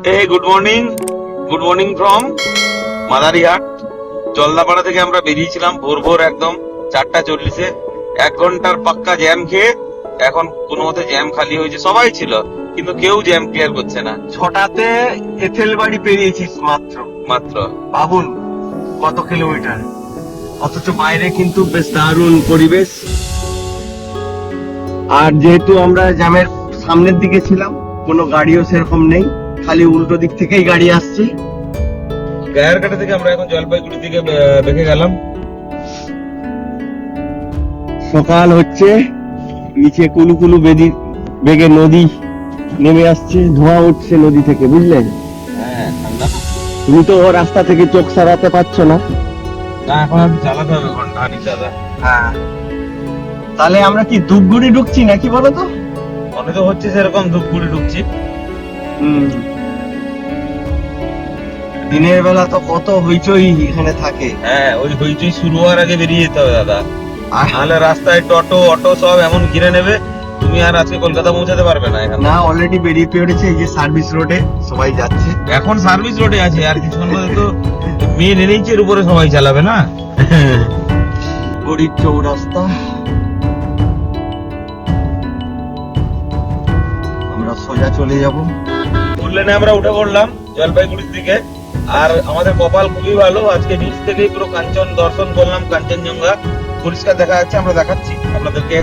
Good morning from Madarihat. Jaldapara থেকে আমরা বেরিয়েছিলাম ভোর ভোর একদম 4:40-এ। 1 ঘন্টার পাক্কা জ্যাম খেয়ে এখন কোনো মতে জ্যাম খালি হয়েছে, সবাই ছিল কিন্তু কেউ জ্যাম ক্লিয়ার করছে না। 6টাতে এঁথেলবাড়ি পেরিয়েছিস মাত্র মাত্র ভাবুন কত কিলোমিটার, অথচ বাইরে কিন্তু বেশ দারুণ পরিবেশ। আর যেহেতু আমরা জ্যামের সামনের দিকে ছিলাম, কোনো গাড়িও সেরকম নেই, খালি উল্টো দিক থেকেই গাড়ি আসছে। গায়ারকাটা থেকে আমরা এখন জলপাইগুড়ির দিকে বেঁকে গেলাম। সকাল হচ্ছে, নিচে কুলুকুলু বেগে নদী নেমে আসছে, ধোঁয়া উঠছে নদী থেকে, বুঝলেন? হ্যাঁ, ঠান্ডা। তুমি তো রাস্তা থেকে চোখ সারাতে পারছো না। না, এখন আর চালাতে হবে ঘন্টা খানিক দাদা। হ্যাঁ, তাহলে আমরা কি ধূপগুড়ি ঢুকছি নাকি বলো তো? মনে তো হচ্ছে সেরকম ধূপগুড়ি ঢুকছি। দিনের বেলা তো কত হইচই এখানে থাকে। হ্যাঁ, ওই হইচই শুরু হওয়ার আগে বেরিয়ে যেতে হবে দাদা, নাহলে রাস্তায় টোটো অটো সব এমন ঘিরে নেবে, তুমি আর আজকে কলকাতা পৌঁছাতে পারবে না। এখানে না, অলরেডি বেরিয়ে পড়েছে, এই যে সার্ভিস রোডে সবাই যাচ্ছে। এখন সার্ভিস রোডে আছে, আর কিছুক্ষণ পরে তো মেন এনএইচের উপরে সবাই চালাবে না। গড়ির চৌরাস্তা, আমরা সোজা চলে যাব। বললেন আমরা উঠে পড়লাম জলপাইগুড়ির দিকে। আর আমাদের কপাল খুবই ভালো, আজকে নিচ থেকেই পুরো কাঞ্চন দর্শন করলাম, কাঞ্চনজঙ্ঘা পরিষ্কার দেখা যাচ্ছে। আমরা দেখাচ্ছি আপনাদেরকে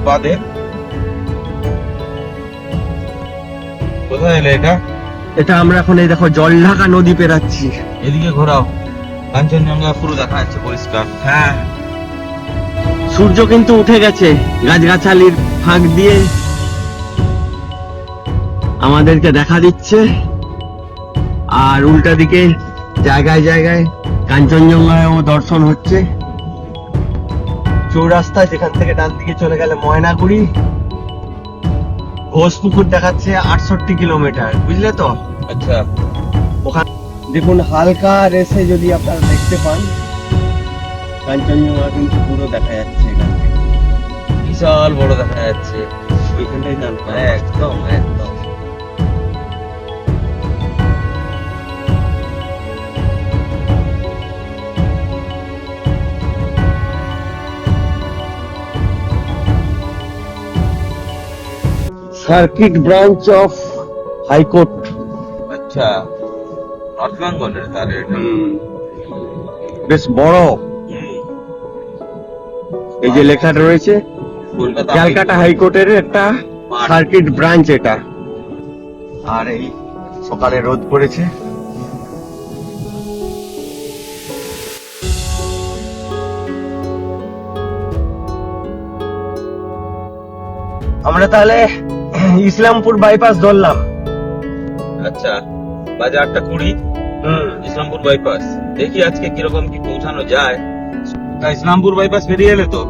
বাদে। কোথায় এলে এটা? এটা আমরা এখন এই দেখো জলঢাকা নদী পেরাচ্ছি। এদিকে ঘোরাও, কাঞ্চনজঙ্ঘা পুরো দেখা যাচ্ছে পরিষ্কার। হ্যাঁ, সূর্য কিন্তু উঠে গেছে, গাছগাছালির ফাঁক দিয়ে আমাদেরকে দেখা দিচ্ছে। আর উল্টা দিকে জায়গায় জায়গায় কাঞ্চনজঙ্ঘাও দর্শন হচ্ছে। চৌরাস্তা, যেখান থেকে ডান দিকে চলে গেলে ময়নাগুড়ি, ঘোষপুকুর দেখাচ্ছে 68 কিলোমিটার, বুঝলে তো? আচ্ছা, ওখানে দেখুন হালকা রেসে যদি আপনারা দেখতে পান, কাঞ্চনজঙ্ঘা কিন্তু পুরো দেখা যাচ্ছে এখান থেকে। বিশাল বড় দেখা যাচ্ছে ওইখানটাই দান একদম একদম। Circuit branch of high court. আচ্ছা, নর্থ বেঙ্গলের তাহলে এটা। বেশ বড়, এই যে লেখাটা রয়েছে ক্যালকাটা হাইকোর্টের একটা সার্কিট ব্রাঞ্চ এটা। আর এই সকালে রোদ পড়েছে। আমরা তাহলে ইসলামপুর বাইপাস ধরলাম। আচ্ছা, বাজে 8:20, ইসলামপুর বাইপাস। দেখি আজকে কিরকম কি পৌঁছানো যায়। তা ইসলামপুর বাইপাস পেরিয়ে এলে তো?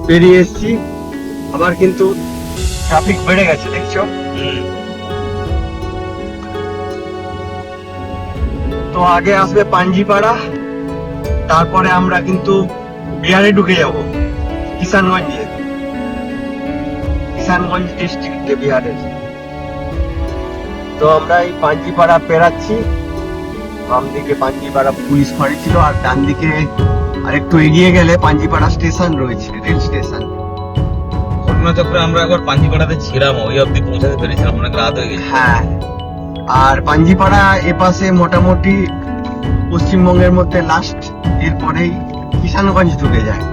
পেরিয়ে এসছি, আবার কিন্তু ট্রাফিক বেড়ে গেছে, দেখছো? তো আগে আসবে পাঞ্জিপাড়া, তারপরে আমরা কিন্তু বিহারে ঢুকে যাব, কিষানগঞ্জ ডিস্ট্রিক্টে, বিহারের। তো আমরা এই পাঞ্জিপাড়া পেরাচ্ছি। বাম দিকে পাঞ্জিপাড়া পুলিশ ফাঁড়ি ছিল, আর ডান দিকে আরেকটু এগিয়ে গেলে পাঞ্জিপাড়া স্টেশন রয়েছে, রেল স্টেশন। ঘটনাচক্রে আমরা একবার পাঞ্জিপাড়াতে ছিলাম, ওই অব্দি পৌঁছাতে পেরেছিলাম, অনেক রাত হয়ে গেছে। হ্যাঁ, আর পাঞ্জিপাড়া এপাশে মোটামুটি পশ্চিমবঙ্গের মধ্যে লাস্ট, এরপরেই কিষানগঞ্জ ঢুকে যায়।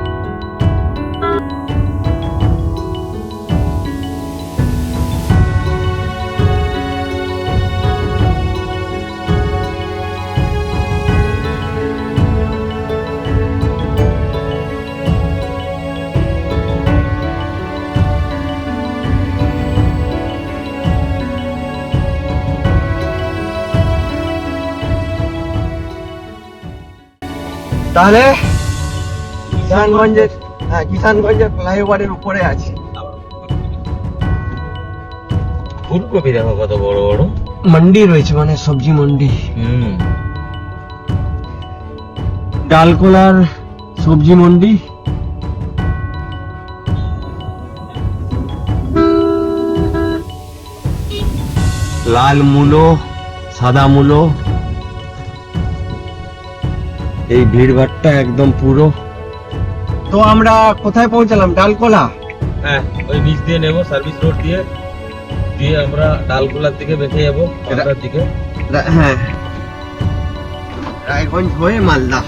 তাহলে কিষানগঞ্জের ফ্লাইওভারের উপরে আছে। ফুলকপি দেখো কত বড় বড় মন্ডি রয়েছে, মানে সবজি মন্ডি। ডালকোলার সবজি মন্ডি। লাল মূলো, সাদা মূলো, এই ভিড়ভাড়টা একদম পুরো। তো আমরা কোথায় পৌঁছালাম? ডালকোলা। হ্যাঁ, ওই নিচ দিয়ে নেবো, সার্ভিস রোড দিয়ে দিয়ে আমরা ডালকোলার দিকে বেঁকে যাবো, মালদার দিকে। হ্যাঁ, রায়গঞ্জ হয়ে মালদা।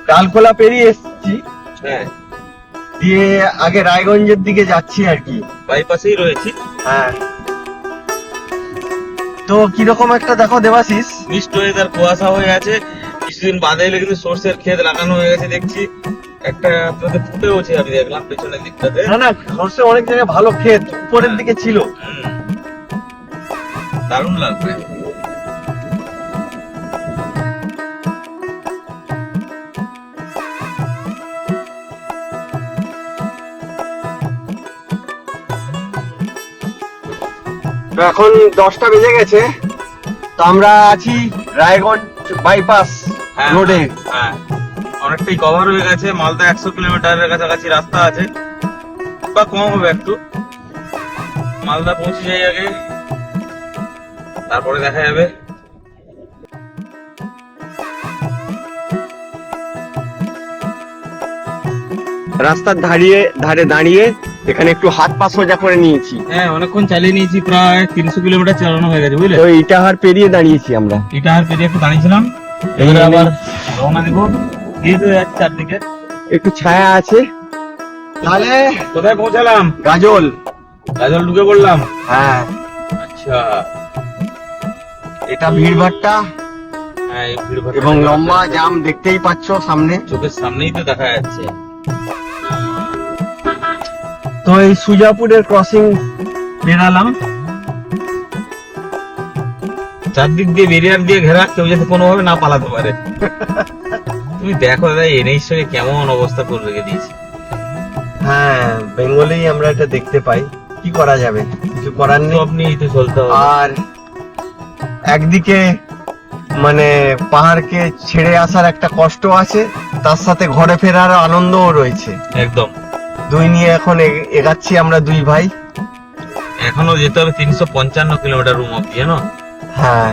ডালকোলা পেরিয়ে এসেছি, হ্যাঁ, দিয়ে আগে রায়গঞ্জের দিকে যাচ্ছি আর কি। বাইপাসেই রয়েছি। হ্যাঁ, তো কিরকম একটা দেখো দেবাশিস, মিষ্ট ওয়েদার, কুয়াশা হয়ে আছে। কিছুদিন বাদে এলে কিন্তু সর্ষের ক্ষেত লাগানো হয়ে গেছে দেখছি। একটা আপনাদের ফুটেওছে, আমি দেখলাম পেছনের দিকটাতে। না না, সর্ষে অনেক জায়গায় ভালো ক্ষেত উপরের দিকে ছিল। দারুণ লাগবে। তো এখন 10টা বেজে গেছে, তো আমরা আছি রায়গঞ্জ বাইপাস রোডে। হ্যাঁ, অনেকটাই কভার হয়ে গেছে। মালদা 100 কিলোমিটারের কাছাকাছি রাস্তা আছে, বা কম হবে একটু। মালদা পৌঁছে যাই আগে, তারপরে দেখা যাবে। রাস্তার ধারে দাঁড়িয়ে এখানে একটু হাত পা সোজা করে নিয়েছি। হ্যাঁ, অনেকক্ষণ চালিয়ে নিয়েছি, প্রায় 300 কিলোমিটার চালানো হয়ে গেছে, বুঝলে। তো ইটাহার পেরিয়ে দাঁড়িয়েছি আমরা। ইটাহার পেরিয়ে একটু দাঁড়িয়েছিলাম, এবারে আবার রওনা দিব। দিয়ে তো যাচ্ছে চারদিকে, একটু ছায়া আছে। তাহলে কোথায় পৌঁছালাম? গাজল। গাজল ঢুকে পড়লাম। হ্যাঁ, আচ্ছা, এটা ভিড়ভাড়টা হ্যাঁ, এই ভিড়ভাড় এবং লম্বা জাম দেখতেই পাচ্ছ সামনে। চোখের সামনেই তো দেখা যাচ্ছে। তো এই সুজাপুরের ক্রসিং বেরালাম। চারদিক দিয়ে ব্যারিয়ার দিয়ে ঘেরা, কেউ যাতে কোনোভাবে না পালাতে পারে। তুমি দেখো দাদা, এনএইচ সঙ্গে কেমন অবস্থা করে রেখে দিয়েছে। হ্যাঁ, বেঙ্গলেই আমরা এটা দেখতে পাই, কি করা যাবে, কিছু করার নেই। সব নিয়েই তো চলতে হবে। আর একদিকে মানে পাহাড়কে ছেড়ে আসার একটা কষ্ট আছে, তার সাথে ঘরে ফেরার আনন্দও রয়েছে। একদম। দুই নিয়ে এখন এগাচ্ছি আমরা দুই ভাই। এখনো যেতে হবে 355 কিলোমিটার রুম অব্দি, জানো। হ্যাঁ,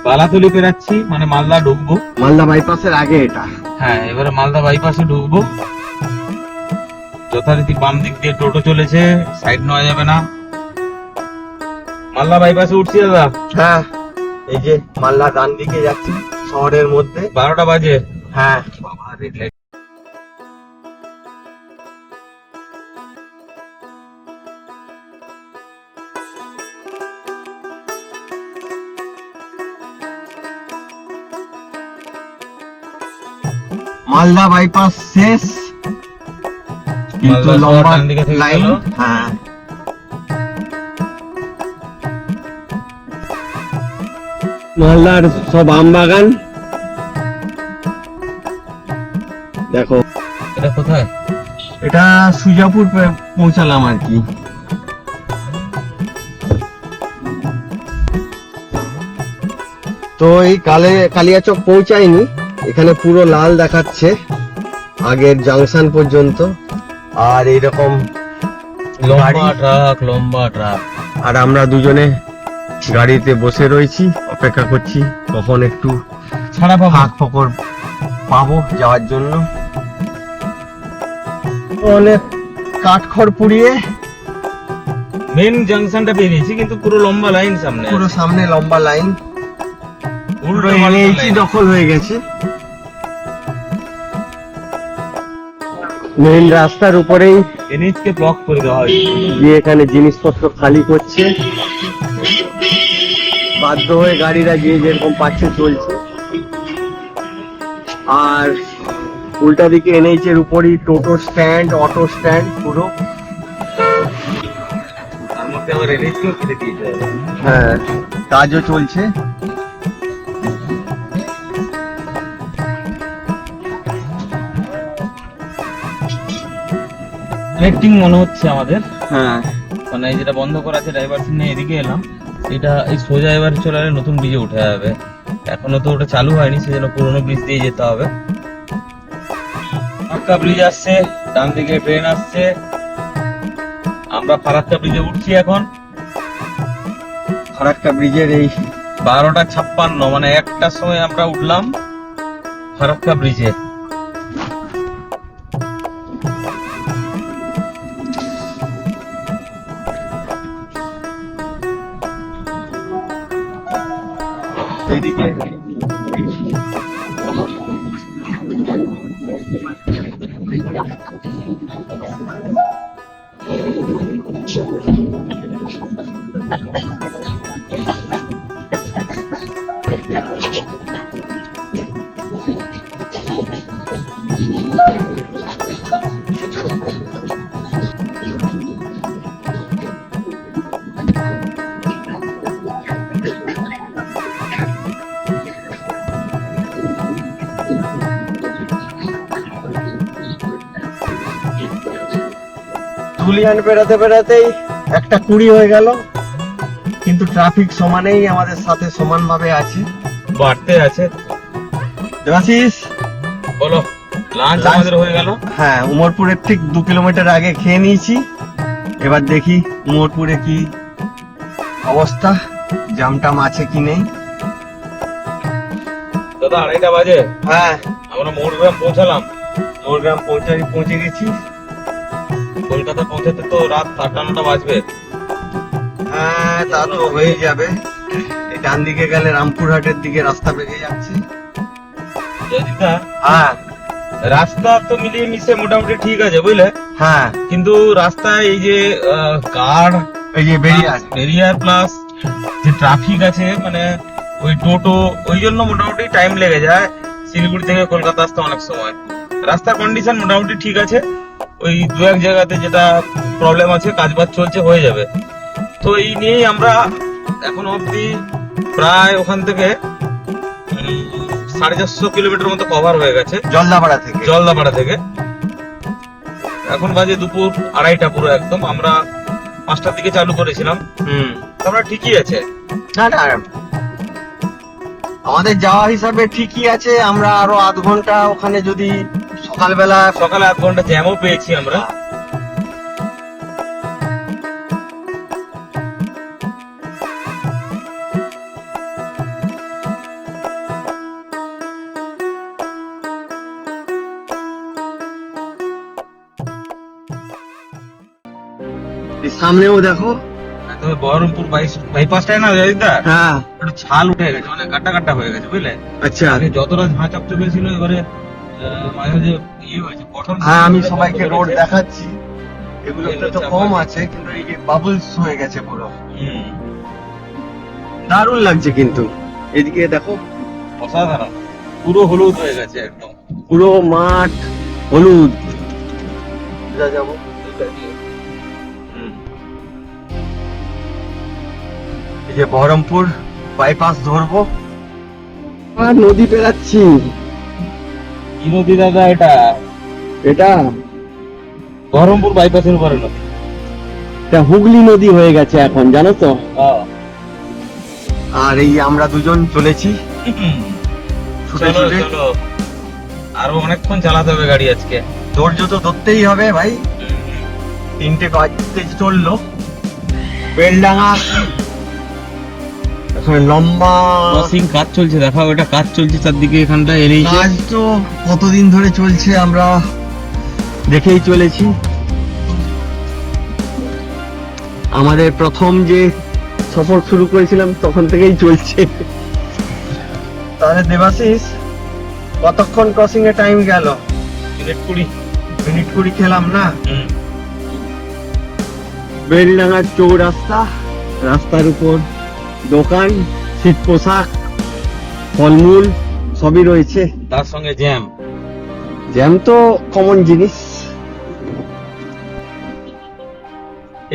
বালাতলি পেরাচ্ছি, মানে মালদা ঢুকবো। মালদা বাইপাসের আগে এটা। হ্যাঁ, এবারে মালদা বাইপাসে ঢুকবো। যথারীতি বাম দিক দিয়ে টোটো চলেছে, সাইড নেওয়া যাবে না। মালদা বাইপাসে উঠছি দাদা। হ্যাঁ, এই যে মালদা ডান দিকে যাচ্ছি শহরের মধ্যে। 12টা বাজে। হ্যাঁ, বাবা, রেড লাইট। মালদা বাইপাস শেষ, কিন্তু মালদা শহর লম্বা ডান দিকে থেকে লাইন। গেল। হ্যাঁ, মালদার সব আম বাগান দেখো। এটা কোথায়? এটা সুজাপুর পৌঁছালাম আর কি। তো এই কালিয়াচক পৌঁছায়নি, এখানে পুরো লাল দেখাচ্ছে আগের জাংশন পর্যন্ত। আর এইরকম লম্বা ট্রাক, লম্বা ট্রাক। আর আমরা দুজনে গাড়িতে বসে রয়েছি, অপেক্ষা করছি কখন একটু ছাড়া পাবো। ফাঁক ফকর পাবো যাওয়ার জন্য। অনেক কাঠখড় পুড়িয়ে মেন জাংশনটা পেরিয়েছি, কিন্তু পুরো লম্বা লাইন সামনে। পুরো সামনে লম্বা লাইন, উল্টো এনএইচই দখল হয়ে গেছে। মেইন রাস্তার উপরেই এনএইচ কে ব্লক করে দেওয়া হয়। গিয়ে এখানে জিনিসপত্র খালি করছে, বাধ্য হয়ে গাড়িরা গিয়ে যেরকম পাচ্ছে চলছে। আর উল্টা দিকে এনএইচ এর উপরই টোটো স্ট্যান্ড, অটো স্ট্যান্ড পুরো। তার মধ্যে আবার এনএইচ কেও কেটে দিয়েছে। হ্যাঁ, কাজও চলছে। কানেক্টিং মনে হচ্ছে আমাদের। হ্যাঁ, মানে এই যেটা বন্ধ করা আছে ডাইভারশন নিয়ে এদিকে এলাম, এটা এই সোজা এবার চলে গেলে নতুন ব্রিজে উঠে যাবে। এখনো তো ওটা চালু হয়নি, সেজন্য পুরোনো ব্রিজ দিয়ে যেতে হবে। ফারাক্কা ব্রিজ আসছে, ডান দিকে ট্রেন আসছে। আমরা ফারাক্কা ব্রিজে উঠছি এখন। ফারাক্কা ব্রিজের এই 12:56 মানে 1টার সময় আমরা উঠলাম ফারাক্কা ব্রিজে। এদিকে ধুলিয়ান বেড়াতে বেড়াতেই 1:20 হয়ে গেল, কিন্তু ট্রাফিক সমানেই আমাদের সাথে সমানভাবে আছে, বাড়তে আছে। দেবাশিস বলো, লাঞ্চ Lunch- আমাদের হয়ে গেল। হ্যাঁ, উমরপুরের ঠিক 2 কিলোমিটার আগে খেয়ে নিয়েছি। এবার দেখি উমরপুরে কি অবস্থা, জামটাম আছে কি নেই। দাদা 2:30 বাজে, হ্যাঁ, আমরা মোড়গ্রাম পৌঁছালাম। মোরগ্রাম পৌঁছে গেছি। কলকাতা পৌঁছাতে তো রাত 8-9টা বাজবে। হ্যাঁ, তা তো হয়ে যাবে। এই ডান দিকে গেলে রামপুরহাটের দিকে রাস্তা বেরিয়ে যাচ্ছে। জয়দীপদা, হ্যাঁ রাস্তা তো মিলিয়ে মিশে মোটামুটি ঠিক আছে বুঝলে, হ্যাঁ, কিন্তু রাস্তায় এই যে কার এই যে বেরিয়ে আছে। বেরিয়ার প্লাস যে ট্রাফিক আছে, মানে ওই টোটো, ওই জন্য মোটামুটি টাইম লেগে যায় শিলিগুড়ি থেকে কলকাতা আসতে অনেক সময়। রাস্তার কন্ডিশন মোটামুটি ঠিক আছে, ওই 2-1 জায়গাতে যেটা প্রবলেম আছে, কাজবাজ চলছে, হয়ে যাবে। তো এই নিয়েই আমরা এখন অবধি প্রায় ওখান থেকে 450 কিলোমিটার মতো কভার হয়ে গেছে জলদাপাড়া থেকে। জলদাপাড়া থেকে। এখন বাজে দুপুর 2:30 পুরো একদম। আমরা 5টার দিকে চালু করেছিলাম, আমরা ঠিকই আছে। না না, আমাদের যাওয়া হিসাবে ঠিকই আছে। আমরা আরো 0.5 ঘন্টা ওখানে যদি সকালবেলা সকালে 1 ঘন্টা জ্যামও পেয়েছি আমরা। এই সামনেও দেখো। তবে বহরমপুর বাইপাসটায় না জয়দা, হ্যাঁ, একটু ছাল উঠে গেছে, মানে গাড্ডা গাড্ডা হয়ে গেছে বুঝলে। আচ্ছা। আগে যতটা ঝাঁ চকচকে ছিল, এবারে মাঝে মাঝে ইয়ে হয়েছে, গঠন। হ্যাঁ, আমি সবাইকে রোড দেখাচ্ছি। এগুলোতে তো কম আছে, কিন্তু এই যে বাবলস হয়ে গেছে পুরো। হুম, দারুণ লাগছে কিন্তু। এদিকে দেখো, অসাধারণ, পুরো হলুদ হয়ে গেছে একদম। পুরো মাঠ হলুদ। যা যাবো, হুম, এই যে বহরমপুর বাইপাস ধরবো আর নদী পেরাচ্ছি। কি নদী দাদা এটা? এটা বহরমপুর বাইপাসের উপরে নদী। এটা হুগলি নদী হয়ে গেছে এখন, জানো তো। হ্যাঁ। আর এই আমরা দুজন চলেছি ছুটে চলো ছুটে। চলো, আরো অনেকক্ষণ চালাতে হবে গাড়ি আজকে। ধৈর্য তো ধরতেই হবে ভাই। 3টে বাজতে চললো। বেলডাঙা এখানে লম্বা ক্রসিং কাজ চলছে, দেখাও এটা কাজ চলছে চারদিকে, এখানটা এলেই কাজ তো কতদিন ধরে চলছে আমরা দেখেই চলেছি। আমাদের প্রথম যে সফর শুরু করেছিলাম তখন থেকেই চলছে। তাহলে দেবাশিস, কতক্ষণ ক্রসিং এ টাইম গেল? মিনিট 20। মিনিট 20 খেলাম না। হুম। বেলডাঙ্গার চৌরাস্তা, রাস্তার উপর দোকান, শীত পোশাক, ফলমূল সবই রয়েছে। তার সঙ্গে জ্যাম। জ্যাম তো কমন জিনিস।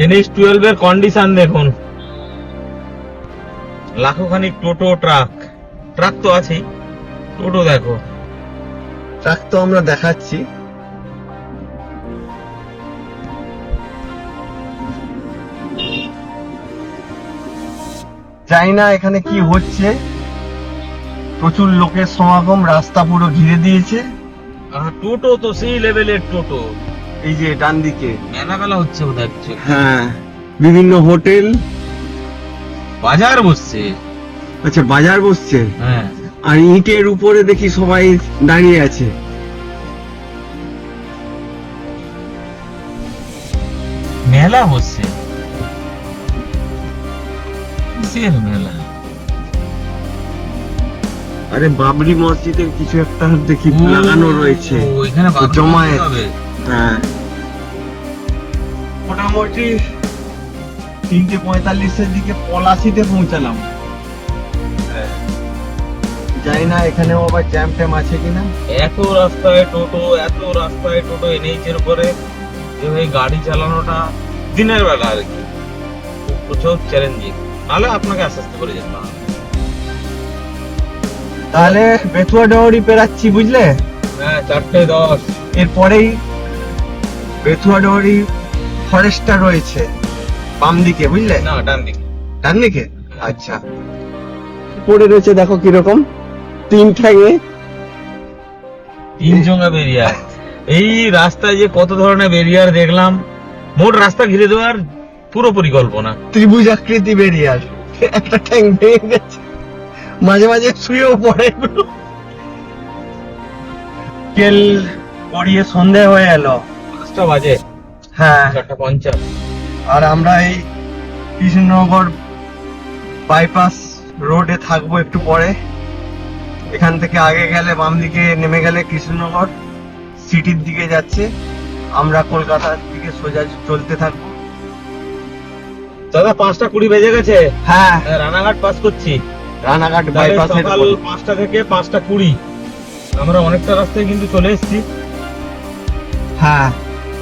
NH-12 এর কন্ডিশন দেখুন, লাখোখানিক টোটো, ট্রাক তো আছেই, টোটো দেখো। ট্রাক তো আমরা দেখাচ্ছি। জানি না এখানে কি হচ্ছে, প্রচুর লোকের সমাগম, রাস্তা পুরো ঘিরে দিয়েছে। টোটো তো সেই লেভেলের টোটো, এই যে ডান দিকে, মেলামেলা হচ্ছে বোধ হয়। হ্যাঁ, বিভিন্ন হোটেল, বাজার বসছে। আচ্ছা, বাজার বসছে। হ্যাঁ, আর ইটের উপরে দেখি সবাই দাঁড়িয়ে আছে। মেলা বসছে। কিসের মেলা? আরে বাবরি মসজিদের কিছু একটা দেখি লাগানো রয়েছে। ওইখানে জমায়েত হবে। হ্যাঁ, মোটামুটি 3:45-এর দিকে পলাশিতে পৌঁছালাম। জানি না এখানেও আবার জ্যাম ট্যাম আছে কিনা। এত রাস্তায় টোটো NH এর উপরে এভাবে গাড়ি চালানোটা দিনের বেলা আর কি প্রচুর চ্যালেঞ্জিং। নাহলে আপনাকে আস্তে আস্তে করে যেতে হবে। তাহলে বেথুয়া ডহরি পেরাচ্ছি, বুঝলে? হ্যাঁ, 4:10। এরপরেই বেথুয়া ডহরি ফরেস্টটা রয়েছে বাম দিকে, বুঝলে? না, ডান দিকে। ডান দিকে? আচ্ছা, পড়ে রয়েছে দেখো কিরকম, 3 ঠ্যাঙে। 3 জঙ্গা বেরিয়ার। এই রাস্তায় যে কত ধরনের বেরিয়ার দেখলাম। মোট রাস্তা ঘিরে দেওয়ার পুরো পরিকল্পনা। ত্রিভুজ আকৃতি বেরিয়ার, একটা ঠ্যাং ভেঙে গেছে, মাঝে মাঝে শুয়েও পড়ে। কেল গড়িয়ে সন্ধে হয়ে এলো, 5টা বাজে। হ্যাঁ, 4:50। আর আমরা এই কৃষ্ণনগর বাইপাস রোডে থাকবো একটু পরে। এখান থেকে আগে গেলে বাম দিকে নেমে গেলে কৃষ্ণনগর সিটির দিকে যাচ্ছে, আমরা কলকাতার দিকে সোজা চলতে থাকবো। দাদা, 5:20 বেজে গেছে। হ্যাঁ, রানাঘাট পাস করছি। রানাঘাট তাহলে বাইপাসের সকাল 5টা থেকে 5:20 আমরা অনেকটা রাস্তায় কিন্তু চলে এসেছি। হ্যাঁ,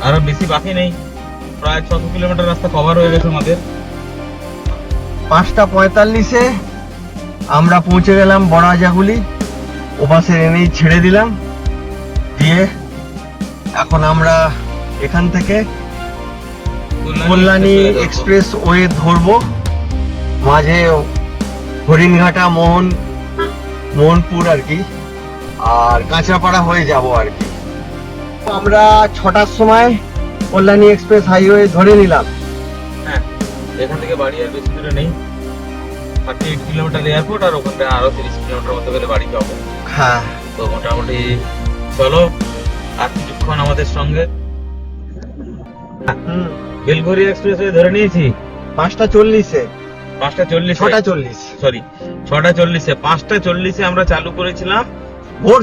আর বেশি বাকি নেই, প্রায় 600 কিলোমিটার রাস্তা কভার হয়ে গেছে আমাদের। 5:45-এ আমরা পৌঁছে গেলাম বড়াজাগুলি। ওপাশে এনেই ছেড়ে দিলাম, দিয়ে এখন আমরা এখান থেকে কল্যাণী এক্সপ্রেস ওয়ে ধরবো। মাঝে হরিণঘাটা, মোহনপুর আর কি, আর কাঁচরাপাড়া হয়ে যাব আর কি। আমরা 6টার সময় কল্যাণী এক্সপ্রেস হাইওয়ে ধরে নিলাম। হ্যাঁ, এখান থেকে বাড়ি আর বেশি দূরে নেই, 38 কিলোমিটার এয়ারপোর্ট, আর ওখান থেকে আরো 30 কিলোমিটার মতো গেলে বাড়ি যাবো। হ্যাঁ, তো মোটামুটি চলো আর কিছুক্ষণ আমাদের সঙ্গে। বেলঘড়ি এক্সপ্রেস ধরে নিয়েছি 5:40-এ, 5:40। 6:40, সরি, 6:40। 5:40 আমরা চালু করেছিলাম। ভোর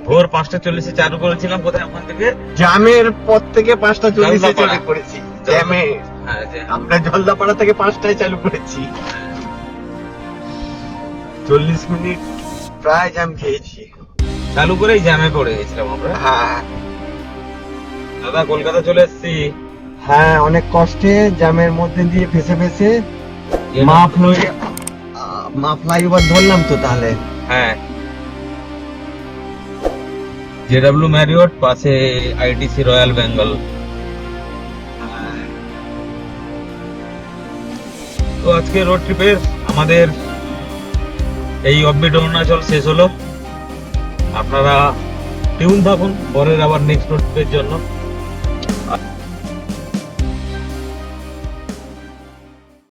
ভোর 5:40 চালু করেছিলাম। কোথায়? ওখান থেকে জামের পর থেকে 5:40-এ জলদাপাড়া। চালু করেছি। জ্যামে হ্যাঁ, আমরা জলদাপাড়া থেকে 5টায় চালু করেছি। 40 মিনিট প্রায় জ্যাম খেয়েছি। চালু করেই জ্যামে পড়ে গেছিলাম আমরা। হ্যাঁ দাদা, কলকাতা চলে এসেছি। হ্যাঁ, অনেক কষ্টে জ্যামের মধ্যে দিয়ে ফেসে ফেসে মা ফ্লাইওভার ধরলাম তো। তাহলে হ্যাঁ, JW ম্যারিয়ট, পাশে ITC রয়্যাল বেঙ্গল। তো আজকে রোড ট্রিপের আমাদের এই অফবিট অরুণাচল শেষ হলো। আপনারা টিউন থাকুন পরের আবার নেক্সট রোড ট্রিপের জন্য।